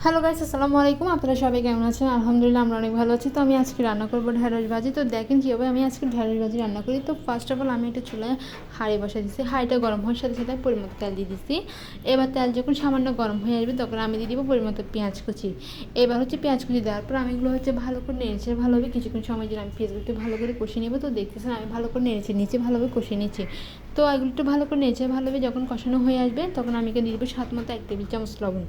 Hello guys, আসসালামু আলাইকুম। আপনারা সবাই কেমন আছেন? আলহামদুলিল্লাহ আমরা অনেক ভালো আছি। তো আমি আজকে রান্না করবো ঢেঁড়স ভাজি। তো দেখেন কীভাবে আমি আজকে ঢেঁড়স ভাজি রান্না করি। তো ফার্স্ট অফ অল আমি একটা চুলায় হাঁড়ি বসা দিচ্ছি। হাঁড়িটা গরম হওয়ার সাথে সাথে পরিমতো তেল দিয়ে দিচ্ছি। এবার তেল যখন সামান্য গরম হয়ে আসবে তখন আমি দিয়ে দিব পরিমতো পেঁয়াজ কুচি। এবার পেঁয়াজ কুচি দেওয়ার পর আমি এগুলো ভালো করে নেড়েছে ভালোভাবে কিছুক্ষণ সময় জন্য আমি পেঁয়াজগুলো একটু ভালো করে কষিয়ে নেবো। তো দেখতেছেন আমি ভালো করে নেড়েছে নিচে ভালোভাবে কষিয়ে নিচ্ছি। তো এগুলো একটু ভালো করে নেড়েছে ভালোভাবে যখন কষানো হয়ে আসবে তখন আমি দিয়ে দিব স্বাদ মতো 1 টেবিল চামচ লবণ।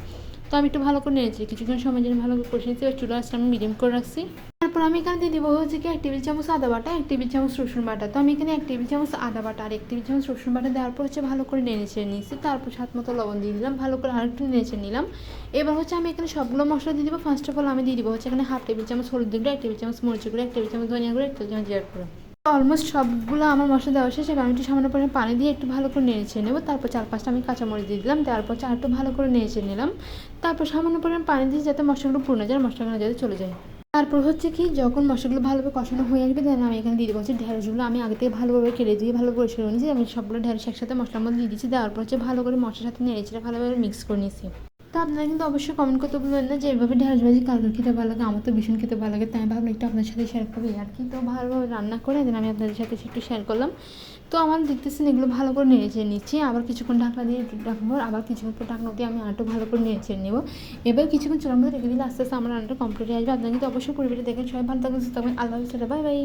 তো আমি একটু ভালো করে নিয়েছি কিছুক্ষণ সময় জন্য ভালো করে কষে নিচ্ছি। এবার চুলা আঁচটা আমি মিডিয়াম করে রাখছি। তারপর আমি এখানে দিয়ে দেবো কি 1 টেবিল চামচ আদা বাটা, 1 টেবিল চামচ রসুন বাটা। তো আমি এখানে 1 টেবিল চামচ আদা বাটা আর 1 টেবিল চামচ রসুন বাটা দেওয়ার পর ভালো করে নেড়ে নিয়েছি। তারপর স্বাদ মতো লবণ দিয়ে দিলাম, ভালো করে আরেকটু নেড়ে নিলাম। এবার আমি এখানে সবগুলো মশলা দিয়ে দিব। ফার্স্ট অফ অল আমি দিয়ে দিব এখানে 1/2 টেবিল চামচ হলুদ গুঁড়ো, 1 টেবিল চামচ মরিচ গুঁড়ো, 1 টেবিল চামচ ধনিয়া গুঁড়ো, 1 টেবিল চামচ জিরা গুঁড়ো। অলমোস্ট সবগুলো আমার মশলা দেওয়া শেষ। এবার আমি একটু সামান্য পরিমাণে পানি দিয়ে একটু ভালো করে নেড়ে নেবো। তারপর 4-5টা আমি কাঁচামরিচ দিয়ে দিলাম। দেওয়ার পর একটু ভালো করে নেড়ে নিলাম। তারপর সামান্য পরিমাণ পানি দিয়ে যাতে মশলাগুলো পুড়ে যায়, মশলাগুলো যাতে চলে যায়। তারপর কি যখন মশলাগুলো ভালোভাবে কষানো হয়ে আসবে দেন আমি এখানে দিয়ে দেবো ঢেঁড়সগুলো আমি আগে থেকে ভালোভাবে কেটে দিয়ে ভালো পরিষ্কার করে নিয়েছি। আমি সবগুলো ঢেঁড়স একসাথে মশলার মধ্যে দিয়ে দিচ্ছি। দেওয়ার পর ভালো করে মশলার সাথে নেড়ে ভালোভাবে মিক্স করে নিয়েছি। তো আপনারা কিন্তু অবশ্যই কমেন্ট করতে বলবেন না যে এভাবে ঢেঁড়স ভাজি কার খেতে ভালো লাগে। আমার তো ভীষণ খেতে ভালো লাগে, তাই আমি ভাবলাম একটু আপনার সাথে শেয়ার করি আর কি। তো ভালোভাবে রান্না করে দেন আমি আপনাদের সাথে একটু শেয়ার করলাম। তো আমার দেখতেছেন এগুলো ভালো করে নেড়ে নিচ্ছি। আবার কিছুক্ষণ ঢাকনা দিয়ে রাখবো, আবার কিছুক্ষণ পর ঢাকনা দিয়ে আমি আরেকটু ভালো করে নেড়ে নেবো। এবার কিছুক্ষণ চুলার মধ্যে রেখে দিলে আস্তে আস্তে আমার রান্নাটা কমপ্লিট হয়ে আসবে। আপনারা কিন্তু অবশ্যই পরিবারে দেখেন। সবাই ভালো থাকবেন, সুস্থ থাকবেন। আল্লাহ হাফেজ, বাই বাই।